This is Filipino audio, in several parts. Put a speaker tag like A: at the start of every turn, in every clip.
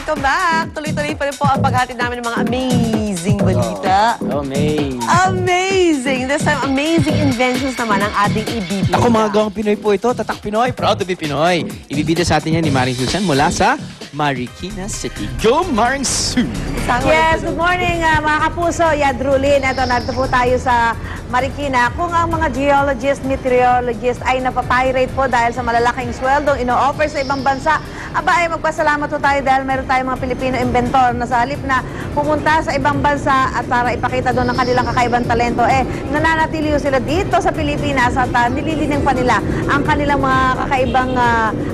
A: Welcome back! Tuloy-tuloy pa rin po ang paghatid namin ng mga amazing balita. Amazing! This time, amazing inventions naman ang ating ibibida.
B: Ako, mga gawang Pinoy po ito. Tatak Pinoy, proud to be Pinoy. Ibibida sa atin yan ni Maring Susan mula sa Marikina City. Go, Maring Su!
C: Yes, good morning mga kapuso. Yadrulin, ito narito po tayo sa Marikina. Kung ang mga geologist, meteorologist ay napapirate po dahil sa malalaking sweldong ino-offer sa ibang bansa, aba ay magpasalamat po tayo dahil meron tayong mga Pilipino inventor na sa halip na pumunta sa ibang bansa at para ipakita doon ang kanilang kakaibang talento, nananatili sila dito sa Pilipinas at nililining pa nila ang kanilang mga kakaibang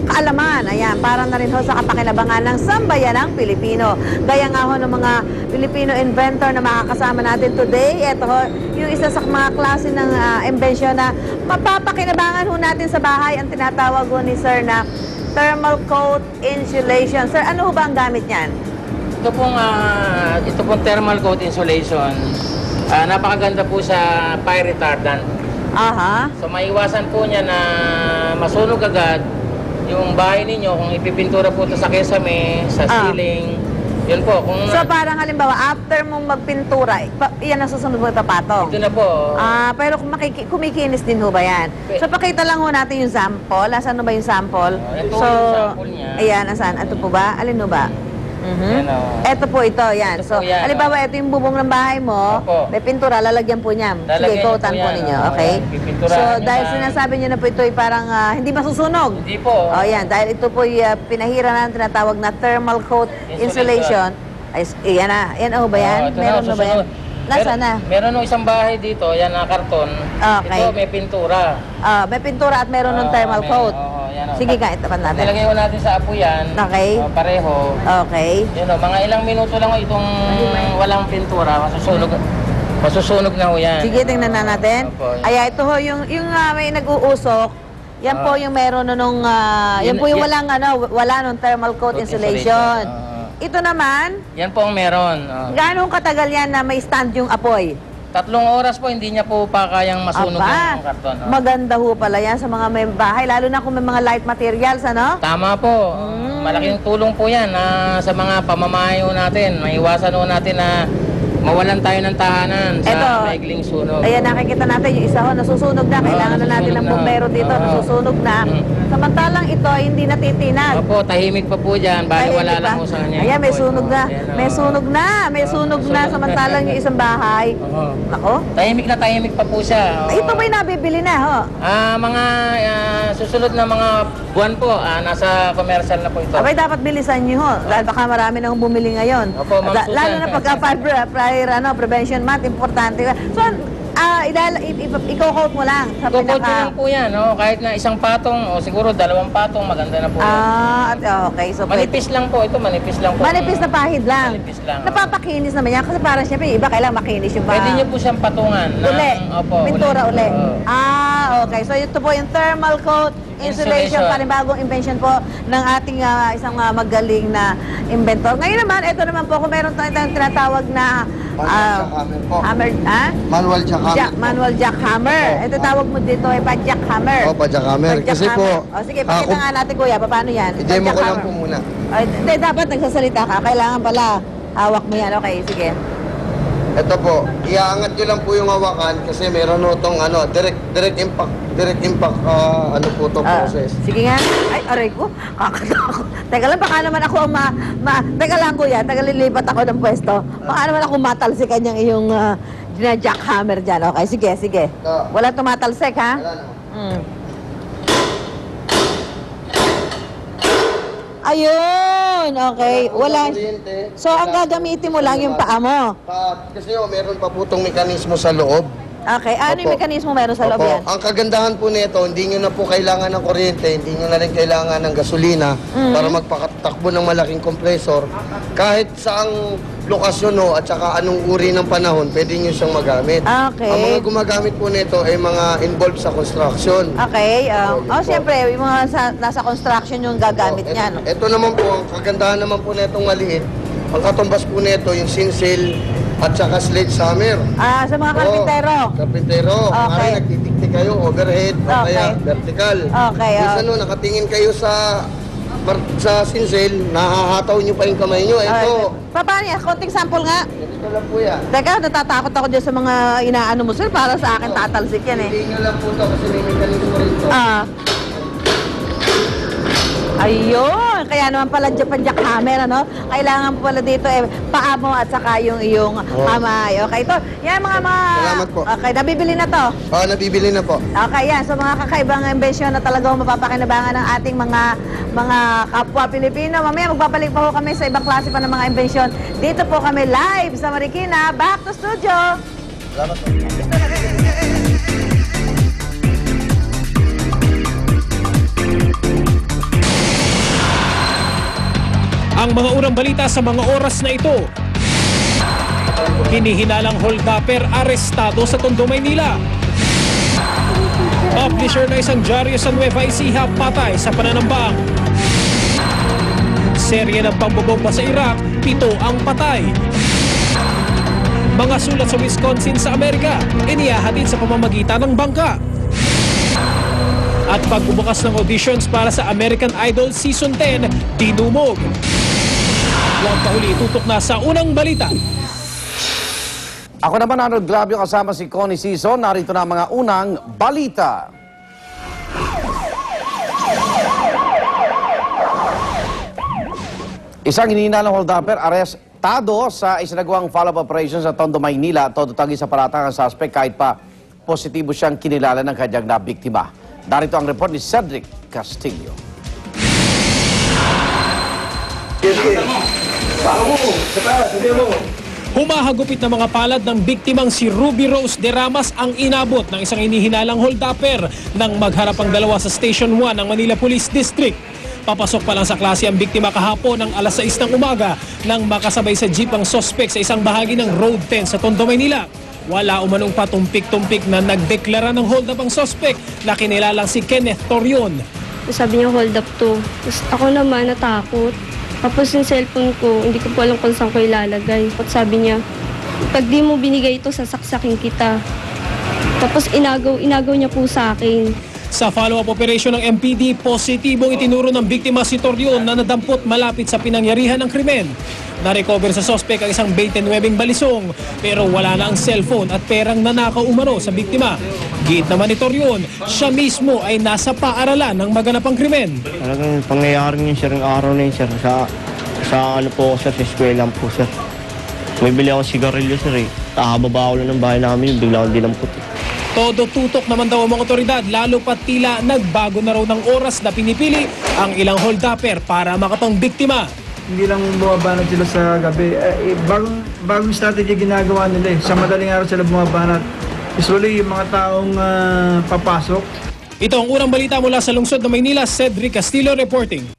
C: kaalaman. Ayan, para na rin ho sa kapakinabangan ng sambayanang Pilipino. Gaya nga ho ng mga Filipino inventor na makakasama natin today. Ito ho, yung isa sa mga klase ng invention na mapapakinabangan ho natin sa bahay, ang tinatawag ho ni Sir na thermal coat insulation. Sir, ano ho ba ang gamit niyan?
D: Ito pong thermal coat insulation. Napakaganda po sa fire retardant.
C: Aha.
D: So maiwasan po niya na masunog agad yung bahay ninyo kung ipipintura po ito sa kesame, sa ceiling. Yun po.
C: So parang halimbawa, after mong magpintura, yan ang susunod mo ipapatong?
D: Ito na po.
C: Pero kumikinis din ho ba yan? So pakita lang ho natin yung sample. Asan ba yung sample?
D: Ito yung sample niya.
C: Ayan, asan? Ito po ba? Alin ho ba? Ito po ito, yan. So, halimbawa, ito yung bubong ng bahay mo, may pintura, lalagyan po niya. Sige, coatan po ninyo, okay? So, dahil sinasabi niyo na po ito ay parang hindi masusunog.
D: Hindi po.
C: O, yan. Dahil ito po pinahira na tinatawag na thermal coat insulation. Ay, yan na. Yan ho ba yan? Meron na ba yan? Nasaan na?
D: Meron nung isang bahay dito, yan na karton.
C: Okay.
D: Ito may pintura.
C: May pintura at meron ng thermal coat. Sige ka, itapan natin.
D: Nilagay ko natin sa apo yan.
C: Okay.
D: Pareho.
C: Okay.
D: Yun o, mga ilang minuto lang itong walang pintura, masusunog na ho yan.
C: Sige, tingnan na natin. Ay, ito ho, yung may nag-uusok, yan po yung meron nung, yan po yung wala nung thermal coat insulation. Ito naman,
D: yan po ang meron.
C: gaano katagal yan na may stand yung apoy?
D: 3 oras po, hindi niya po pa kayang masunog yung karton.
C: Maganda ho pala yan sa mga may bahay, lalo na kung may mga light materials, ano?
D: Tama po. Malaking tulong po yan sa mga pamamayo natin. Maiwasan ho natin na mawalan tayo ng tahanan sa maigling sunog.
C: Ayan, nakikita natin yung isa ho, nasusunog na. Kailangan na natin ng bumbero dito, nasusunog na. Samantalang ito ay hindi natitinag.
D: Opo, tahimik pa po dyan. Bali wala lang po sa kanya.
C: Ayan, may sunog na. May sunog na. May sunog na. Samantalang yung isang bahay. Nako.
D: Tahimik pa po siya.
C: Ito ba'y nabibili na, ho?
D: Mga susunod na mga buwan po, nasa commercial na po ito.
C: Abay, dapat bilisan nyo, ho. Dahil baka marami nang bumili ngayon.
D: Opo, Ma'am Susan.
C: Lalo na pagka prevention month, importante. So, i-coat mo lang sa
D: Coat lang po yan, kahit na isang patong o siguro 2 patong, maganda na po yan.
C: Okay. So,
D: Manipis lang po ito, manipis lang po.
C: Manipis na pahid lang.
D: Manipis lang.
C: Napapakinis naman yan kasi parang siyempre iba kailangan makinis yung
D: Pwede niyo po siyang patungan.
C: Uli.
D: Opo,
C: Pintura uli.
D: Oo.
C: Okay. So ito po yung thermal coat insulation, panibagong invention po ng ating isang magaling na inventor. Ngayon naman, ito naman po, kung meron tayong tinatawag na hammer,
E: Manual jackhammer.
C: Manual jackhammer. Ito tawag mo dito ay pa-jackhammer.
E: Pa-jackhammer. Kasi po,
C: sige, pakita nga natin kuya, paano yan?
E: i-demo ko lang po muna.
C: Hindi, dapat nagsasalita ka. Kailangan pala hawak mo yan. Okay, sige.
E: Ito po, iaangat nyo lang po yung hawakan kasi meron po itong direct impact process.
C: Sige nga. Ay, aray ko. Kakatakot. Teka lang, baka naman ako teka lang kuya, tagalilipat ako ng pwesto. Baka naman ako matalsikan yung iyong jackhammer dyan. Okay, sige. Walang tumatalsik, ha?
E: Wala naman.
C: Ayun, okay. Wala. So, ang gagamitin mo lang yung paa mo.
E: Kasi meron pa po itong mekanismo sa loob.
C: Okay, ano yung mekanismo meron sa loob yan?
E: Ang kagandahan po nito, hindi nyo na po kailangan ng kuryente, hindi nyo na rin kailangan ng gasolina para magpakatakbo ng malaking kompresor. Kahit saang lokasyon at saka anong uri ng panahon, pwede nyo siyang magamit.
C: Okay.
E: Ang mga gumagamit po nito ay mga involved sa construction.
C: Okay. Siyempre, yung mga nasa construction yung gagamit niyan.
E: Ito naman po, ang kagandahan naman po nitong maliit, ang katumbas po nito, yung sinsel at saka sledgehammer.
C: Sa mga karpintero.
E: Karpintero.
C: Okay.
E: Nagtitiktik kayo, overhead, o kaya vertical.
C: Okay.
E: Minsan nakatingin kayo sa sa sinsel, nahahataw nyo pa yung kamay nyo. Ito,
C: Paano yan? Konting sample nga.
E: ito lang po yan.
C: Teka, natatakot ako dyan sa mga inaano mo, sir. Para sa akin, tatalsik yan eh.
E: Hindi nyo lang po ito kasi may mekanismo rin ito.
C: Ayun, kaya naman pala dyan jackhammer, ano? Kailangan po pala dito paa mo at saka yung iyong kamay. Okay, ito. Yan mga
E: Salamat po.
C: Okay, nabibili na to.
E: Nabibili na po.
C: Okay, yan. So mga kakaibang imbensyon na talagang mapapakinabangan ng ating mga kapwa Pilipino. Mamaya magbabalik pa ho kami sa ibang klase pa ng mga imbensyon. Dito po kami live sa Marikina. Back to studio!
E: Salamat po.
F: Ang mga urang balita sa mga oras na ito. Hinihinalang holdupper arestado sa Tondo, Maynila. Publisher na isang dyaryo sa Nueva Ecija patay sa pananambang. Serye ng pambobomba sa Iraq, 7 ang patay. Mga sulat sa Wisconsin sa Amerika, inihahatid sa pamamagitan ng bangka. At pagbubukas ng auditions para sa American Idol Season 10, dinumog. Huwag kahuli, tutok na sa unang balita.
G: Ako naman, Arnold Glavio, kasama si Connie Sison. Narito na ang mga unang balita. Isang hinihinalang holdupper arestado sa isinagawang follow-up operation sa Tondo, Maynila. Todo tagi sa paratang ang suspect kahit pa positibo siyang kinilala ng kanyang na biktima. Narito ang report ni Cedric Castillo.
F: Humahagupit na mga palad ng biktimang si Ruby Rose de Ramas ang inabot ng isang hinihinalang holdupper nang magharap ang dalawa sa Station 1 ng Manila Police District. Papasok pa lang sa klase ang biktima kahapon ng alas 6 ng umaga nang makasabay sa jeep ang suspect sa isang bahagi ng Road 10 sa Tondo, Maynila. Wala umanong patumpik-tumpik na nagdeklara ng hold up ang suspect na kinilalang si Kenneth Torion.
H: Sabi niya hold up to. Tapos ako naman natakot. Tapos yung cellphone ko, hindi ko po alam kung saan ko ilalagay. At sabi niya, pag di mo binigay ito, sasaksakin kita. Tapos inagaw niya po sa akin.
F: Sa follow-up operation ng MPD, positibong itinuro ng biktima si Torion na nadampot malapit sa pinangyarihan ng krimen. Na-recover sa sospek ang isang 29 balisong pero wala na ang cellphone at perang nanakaw umano sa biktima. Giit naman ni Torion, siya mismo ay nasa paaralan ng maganapang krimen.
I: Talagang pangyayari niyo sir ng araw na yun sir. Sa ano po sir, sa eskwelahan po sir. May bili ako sigarilyo sir eh. Nakababa ako lang ng bahay namin, bigla akong dinampot eh.
F: Todo tutok naman daw ang mga otoridad, lalo pat tila nagbago na raw ng oras na pinipili ang ilang holdupper para makapangbiktima.
J: Hindi lang bumabanat sila sa gabi. Bagong strategy ginagawa nila eh. Sa madaling araw sila bumabanat. Usually, yung mga taong papasok.
F: Ito ang unang balita mula sa lungsod ng Maynila, Cedric Castillo reporting.